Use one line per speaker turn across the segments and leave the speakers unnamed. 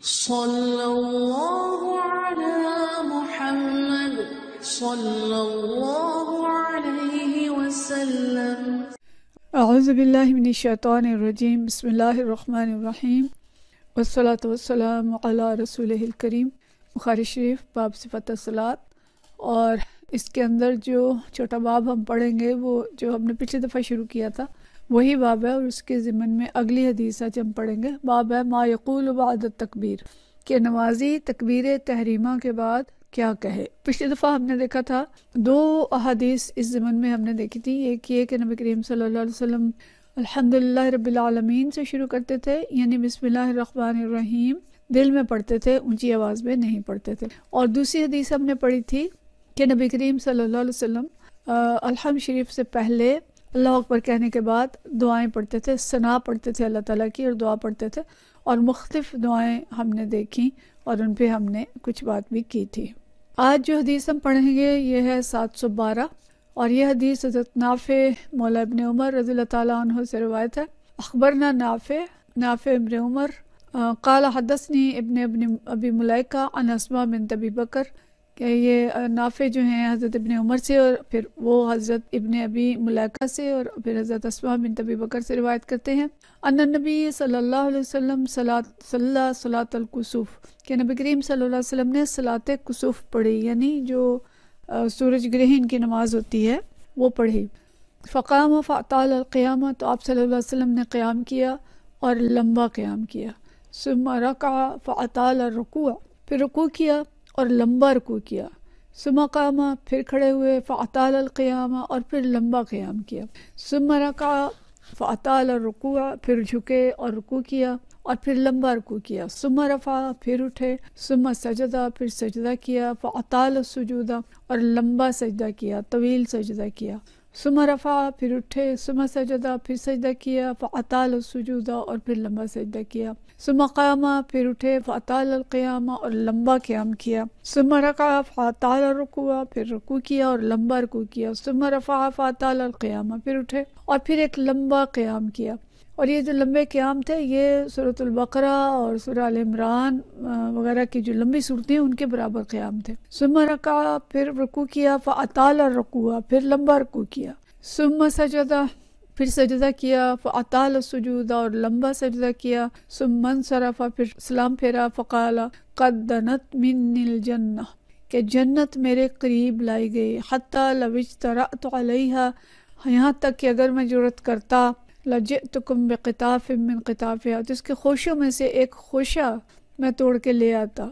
صلی اللہ علی محمد صلی اللہ علیہ وسلم۔
اعوذ باللہ من الشیطان الرجیم، بسم اللہ الرحمن الرحیم، والصلاة والسلام علی رسولہ الکریم۔ بخاری شریف باب صفت الصلاۃ، اور اس کے اندر جو چھوٹا باب ہم پڑھیں گے وہ جو ہم نے پچھلی دفعہ شروع کیا تھا وہی باب ہے، اور اس کے ضمن میں اگلی حدیث آج ہم پڑھیں گے۔ باب ہے ما یقول بعد التکبیر، کہ نمازی تکبیر تحریمہ کے بعد کیا کہے۔ پچھلی دفعہ ہم نے دیکھا تھا دو احادیث اس ضمن میں ہم نے دیکھی تھی۔ ایک یہ کہ نبی کریم صلی اللہ علیہ وسلم الحمدللہ رب العالمین سے شروع کرتے تھے، یعنی بسم اللہ الرحمن الرحیم دل میں پڑھتے تھے، اونچی آواز میں نہیں پڑھتے تھے۔ اور دوسری حدیث ہم نے پڑھی تھی کہ نبی کریم صلی اللہ علیہ وسلم الحمد شریف سے پہلے اللہ اکبر کہنے کے بعد دعائیں پڑھتے تھے، ثنا پڑھتے تھے اللہ تعالیٰ کی اور دعا پڑھتے تھے، اور مختلف دعائیں ہم نے دیکھیں اور ان پہ ہم نے کچھ بات بھی کی تھی۔ آج جو حدیث ہم پڑھیں گے یہ ہے 712، اور یہ حدیث حضرت نافع مولا ابن عمر رضی اللہ تعالیٰ عنہ سے روایت ہے۔ اخبرنا نافع ابن عمر قال حدثنی ابن ابی ملیکہ عن اسماء بنت ابی بکر، کہ یہ نافع جو ہیں حضرت ابن عمر سے، اور پھر وہ حضرت ابن ابی ملیکہ سے، اور پھر حضرت اسماء بنت ابی بکر سے روایت کرتے ہیں۔ ان النبی صلی اللہ علیہ وسلم صلی صلاۃ الکسوف، کہ نبی کریم صلی اللہ علیہ وسلم نے صلاۃ کسوف پڑھی، یعنی جو سورج گرہن کی نماز ہوتی ہے وہ پڑھی۔ فقام فاطال القیامہ، تو آپ صلی اللہ علیہ وسلم نے قیام کیا اور لمبا قیام کیا۔ ثم رکع فاطال الرکوع، پھر رکوع کیا اور لمبا رکوع کیا۔ ثم قام، پھر کھڑے ہوئے، فاطال القیامہ، اور پھر لمبا قیام کیا۔ ثم رکع فاطال الرکوع، پھر جھکے اور رکوع کیا اور پھر لمبا رکوع کیا۔ ثم رفع، پھر اٹھے۔ ثم سجدہ، پھر سجدہ کیا۔ فاطال السجود، اور لمبا سجدہ کیا، طویل سجدہ کیا۔ ثم رفع، پھر اٹھے۔ ثم سجدہ، پھر سجدہ کیا۔ فاطال السجود، اور پھر لمبا سجدہ کیا۔ ثم قام، پھر اٹھے۔ فاطال القیام، اور لمبا قیام کیا۔ ثم رکع فاطال الرکوع، پھر رکوع کیا اور لمبا رکوع کیا۔ ثم رفع فاطال القیام، پھر اٹھے اور پھر ایک لمبا قیام کیا۔ اور یہ جو لمبے قیام تھے یہ سورۃ البقرہ اور سورہ آل عمران وغیرہ کی جو لمبی صورتیں ان کے برابر قیام تھے۔ ثم رکع، پھر رکوع کیا۔ فاطال الرکوع، پھر لمبا رکوع کیا۔ ثم سجدہ، پھر سجدہ کیا۔ فاطال السجود، اور لمبا سجدہ کیا۔ ثم انصرف، پھر سلام پھیرا۔ فقال قد دنت منی الجنہ، کہ جنت میرے قریب لائی گئی۔ حتی لو اجترأت علیہا، یہاں تک کہ اگر میں جرأت کرتا، لجئتکم بقطاف من قطافها، تو اس کے خوشوں میں سے ایک خوشہ میں توڑ کے لے آتا۔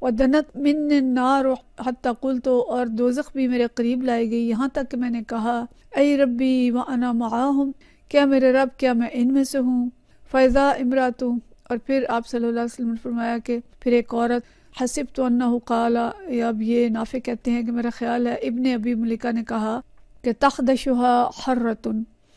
ودنت من النار حتی قلت، اور دوزخ بھی میرے قریب لائی گئی یہاں تک کہ میں نے کہا ای ربی وانا معاہم، کیا میرے رب کیا میں ان میں سے ہوں۔ فاذا امرأۃ، اور پھر آپ صلی اللہ علیہ وسلم نے فرمایا کہ پھر ایک عورت، حسبت انہ قال، اب یہ نافع کہتے ہیں کہ میرا خیال ہے ابن ابی ملیکہ نے کہا کہ تخدشها حرۃ،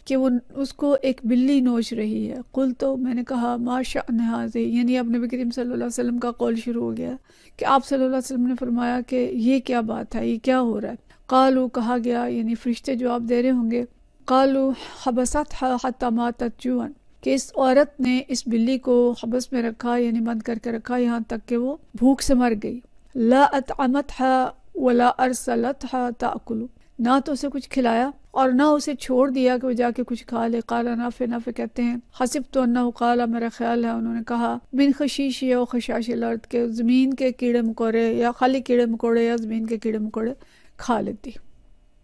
کہ وہ اس کو ایک بلی نوچ رہی ہے۔ قلت، میں نے کہا ما شأن ھذہ، یعنی اب نبی کریم صلی اللہ علیہ وسلم کا قول شروع ہو گیا کہ آپ صلی اللہ علیہ وسلم نے فرمایا کہ یہ کیا بات ہے، یہ کیا ہو رہا ہے۔ قالوا، کہا گیا، یعنی فرشتے جواب دے رہے ہوں گے، قالوا حبستھا حتی ماتت جوعا، کہ اس عورت نے اس بلی کو حبس میں رکھا، یعنی بند کر کے رکھا یہاں تک کہ وہ بھوک سے مر گئی۔ لا اطعمتھا ولا ارسلتھا تاکل، نہ تو اسے کچھ کھلایا اور نہ اسے چھوڑ دیا کہ وہ جا کے کچھ کھا لے۔ قال نافع کہتے ہیں حسبت انہ قال، میرا خیال ہے انہوں نے کہا من خشیش و خشاش الارض، کے زمین کے کیڑے مکوڑے یا خالی کیڑے مکوڑے یا زمین کے کیڑے مکوڑے کھا لیتی۔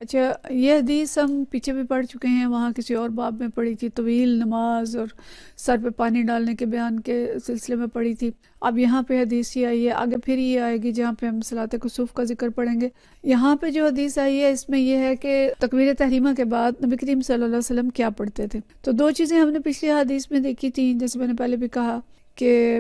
اچھا، یہ حدیث ہم پیچھے بھی پڑھ چکے ہیں، وہاں کسی اور باب میں پڑھی تھی، طویل نماز اور سر پہ پانی ڈالنے کے بیان کے سلسلے میں پڑھی تھی۔ اب یہاں پہ حدیث ہی آئی ہے، آگے پھر یہ آئے گی جہاں پہ ہم صلاۃ کسوف کا ذکر پڑھیں گے۔ یہاں پہ جو حدیث آئی ہے اس میں یہ ہے کہ تکبیر تحریمہ کے بعد نبی کریم صلی اللہ علیہ وسلم کیا پڑھتے تھے۔ تو دو چیزیں ہم نے پچھلی حدیث میں دیکھی تھیں، جیسے میں نے پہلے بھی کہا کہ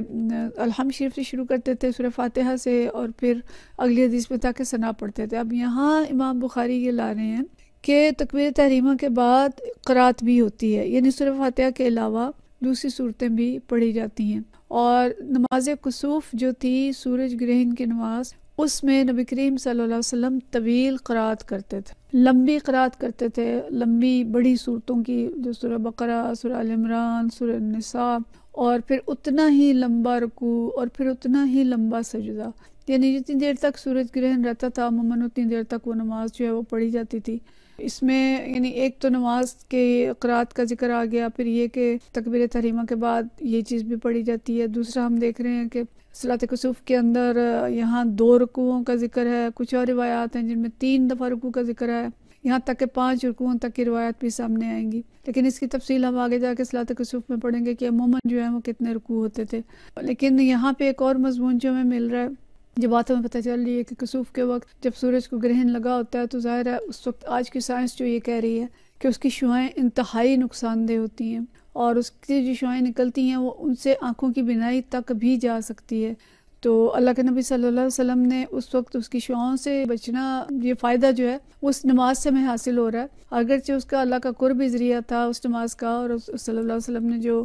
الحمد شریف سے شروع کرتے تھے، سورہ فاتحہ سے، اور پھر اگلی حدیث میں تاکہ ثنا پڑھتے تھے۔ اب یہاں امام بخاری یہ لا رہے ہیں کہ تکبیر تحریمہ کے بعد قرات بھی ہوتی ہے، یعنی سورہ فاتحہ کے علاوہ دوسری صورتیں بھی پڑھی جاتی ہیں۔ اور نماز کسوف جو تھی سورج گرہن کی نماز، اس میں نبی کریم صلی اللہ علیہ وسلم طویل قرات کرتے تھے، لمبی قرات کرتے تھے، لمبی بڑی صورتوں کی، جو سورہ بقرہ، سورہ آل عمران، سورہ النساء اور پھر اتنا ہی لمبا رکوع اور پھر اتنا ہی لمبا سجدہ، یعنی جتنی دیر تک سورج گرہن رہتا تھا عموماً اتنی دیر تک وہ نماز جو ہے وہ پڑھی جاتی تھی۔ اس میں یعنی ایک تو نماز کے قرات کا ذکر آ گیا، پھر یہ کہ تکبیر تحریمہ کے بعد یہ چیز بھی پڑھی جاتی ہے۔ دوسرا ہم دیکھ رہے ہیں کہ صلاۃ کسوف کے اندر یہاں 2 رکوعوں کا ذکر ہے، کچھ اور روایات ہیں جن میں 3 دفعہ رکوع کا ذکر ہے، یہاں تک کہ 5 رکوعوں تک کی روایت بھی سامنے آئیں گی، لیکن اس کی تفصیل ہم آگے جا کے صلاۃ کسوف میں پڑھیں گے کہ عموماً جو ہے وہ کتنے رکوع ہوتے تھے۔ لیکن یہاں پہ ایک اور مضمون جو ہمیں مل رہا ہے، جو بات ہمیں پتہ چل رہی ہے کہ کسوف کے وقت جب سورج کو گرہن لگا ہوتا ہے تو ظاہر ہے اس وقت آج کی سائنس جو یہ کہہ رہی ہے کہ اس کی شعاعیں انتہائی نقصان دہ ہوتی ہیں، اور اس کی جو شعاعیں نکلتی ہیں وہ ان سے آنکھوں کی بینائی تک بھی جا سکتی ہے۔ تو اللہ کے نبی صلی اللہ علیہ وسلم نے اس وقت اس کی شعاؤں سے بچنا، یہ فائدہ جو ہے وہ اس نماز سے ہمیں حاصل ہو رہا ہے، اگرچہ اس کا اللہ کا قرب ذریعہ تھا اس نماز کا، اور صلی اللہ علیہ وسلم نے جو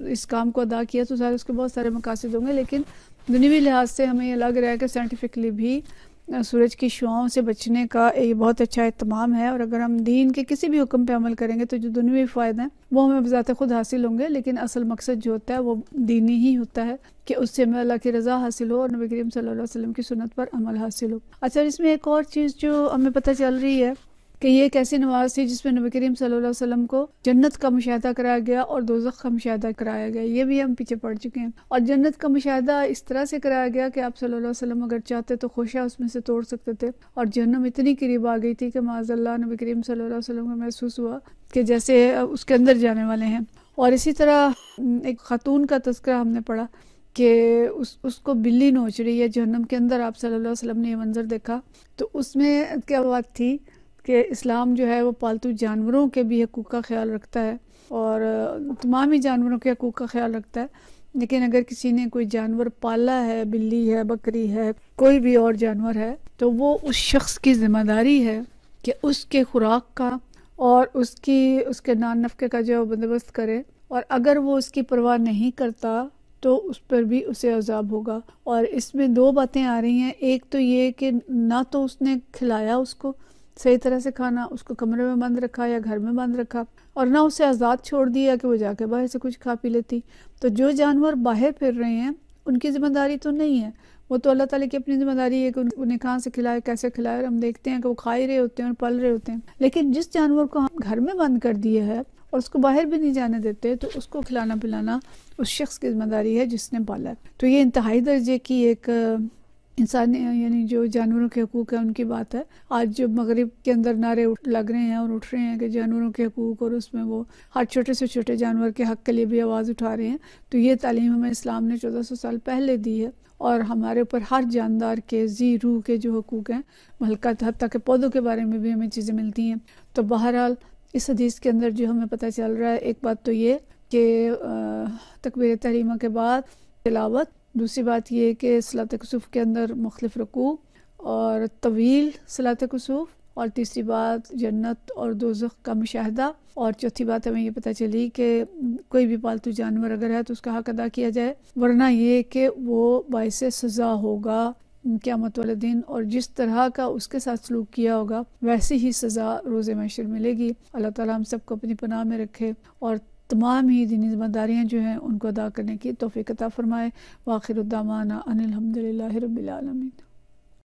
اس کام کو ادا کیا تو ظاہر اس کے بہت سارے مقاصد ہوں گے، لیکن دنیوی لحاظ سے ہمیں یہ لگ رہا ہے کہ سائنٹیفکلی بھی سورج کی شعاؤں سے بچنے کا یہ بہت اچھا اہتمام ہے، اور اگر ہم دین کے کسی بھی حکم پہ عمل کریں گے تو جو دنیوی فائدے ہیں وہ ہمیں بذات خود حاصل ہوں گے، لیکن اصل مقصد جو ہوتا ہے وہ دینی ہی ہوتا ہے کہ اس سے ہمیں اللہ کی رضا حاصل ہو اور نبی کریم صلی اللہ علیہ وسلم کی سنت پر عمل حاصل ہو۔ اچھا، اس میں ایک اور چیز جو ہمیں پتہ چل رہی ہے کہ یہ ایک ایسی نماز تھی جس میں نبی کریم صلی اللہ علیہ وسلم کو جنت کا مشاہدہ کرایا گیا اور دوزخ کا مشاہدہ کرایا گیا، یہ بھی ہم پیچھے پڑ چکے ہیں۔ اور جنت کا مشاہدہ اس طرح سے کرایا گیا کہ آپ صلی اللہ علیہ وسلم اگر چاہتے تو خوشہ اس میں سے توڑ سکتے تھے، اور جہنم اتنی قریب آ گئی تھی کہ معاذ اللہ نبی کریم صلی اللہ علیہ وسلم کو محسوس ہوا کہ جیسے اس کے اندر جانے والے ہیں۔ اور اسی طرح ایک خاتون کا تذکرہ ہم نے پڑھا کہ اس کو بلی نوچ رہی ہے جہنم کے اندر، آپ صلی اللہ علیہ وسلم نے یہ منظر دیکھا، تو اس میں کیا بات تھی کہ اسلام جو ہے وہ پالتو جانوروں کے بھی حقوق کا خیال رکھتا ہے، اور تمام ہی جانوروں کے حقوق کا خیال رکھتا ہے، لیکن اگر کسی نے کوئی جانور پالا ہے، بلی ہے، بکری ہے، کوئی بھی اور جانور ہے، تو وہ اس شخص کی ذمہ داری ہے کہ اس کے خوراک کا اور اس کے نان نفقے کا جو بندوبست کرے، اور اگر وہ اس کی پرواہ نہیں کرتا تو اس پر بھی اسے عذاب ہوگا۔ اور اس میں 2 باتیں آ رہی ہیں، ایک تو یہ کہ نہ تو اس نے کھلایا اس کو صحیح طرح سے کھانا، اس کو کمرے میں بند رکھا یا گھر میں بند رکھا، اور نہ اسے آزاد چھوڑ دیا کہ وہ جا کے باہر سے کچھ کھا پی لیتی۔ تو جو جانور باہر پھر رہے ہیں ان کی ذمہ داری تو نہیں ہے، وہ تو اللہ تعالیٰ کی اپنی ذمہ داری ہے کہ انہیں کہاں سے کھلائے، کیسے کھلائے، اور ہم دیکھتے ہیں کہ وہ کھا ہی رہے ہوتے ہیں اور پل رہے ہوتے ہیں۔ لیکن جس جانور کو ہم گھر میں بند کر دیے ہے اور اس کو باہر بھی نہیں جانے دیتے، تو اس کو کھلانا پلانا اس شخص کی ذمہ داری ہے جس نے پالا ہے۔ تو یہ انتہائی درجے کی ایک انسان یعنی جو جانوروں کے حقوق ہیں ان کی بات ہے۔ آج جو مغرب کے اندر نعرے لگ رہے ہیں اور اٹھ رہے ہیں کہ جانوروں کے حقوق، اور اس میں وہ ہر چھوٹے سے چھوٹے جانور کے حق کے لیے بھی آواز اٹھا رہے ہیں، تو یہ تعلیم ہمیں اسلام نے 1400 سال پہلے دی ہے، اور ہمارے اوپر ہر جاندار کے ذی روح کے جو حقوق ہیں، مہلکات حتیٰ کہ پودوں کے بارے میں بھی ہمیں چیزیں ملتی ہیں۔ تو بہرحال اس حدیث کے اندر جو ہمیں پتہ چل رہا ہے، ایک بات تو یہ کہ تکبیر تحریمہ کے بعد تلاوت، دوسری بات یہ کہ صلاۃ کسوف کے اندر مختلف رکوع اور طویل صلاۃ کسوف، اور تیسری بات جنت اور دوزخ کا مشاہدہ، اور چوتھی بات ہمیں یہ پتہ چلی کہ کوئی بھی پالتو جانور اگر ہے تو اس کا حق ادا کیا جائے، ورنہ یہ کہ وہ باعث سزا ہوگا قیامت والے دن، اور جس طرح کا اس کے ساتھ سلوک کیا ہوگا ویسی ہی سزا روز محشر ملے گی۔ اللہ تعالیٰ ہم سب کو اپنی پناہ میں رکھے اور تمام ہی دینی ذمہ داریاں جو ہیں ان کو ادا کرنے کی توفیق عطا فرمائے۔ وآخر الدعوانا ان الحمد للہ رب العالمین۔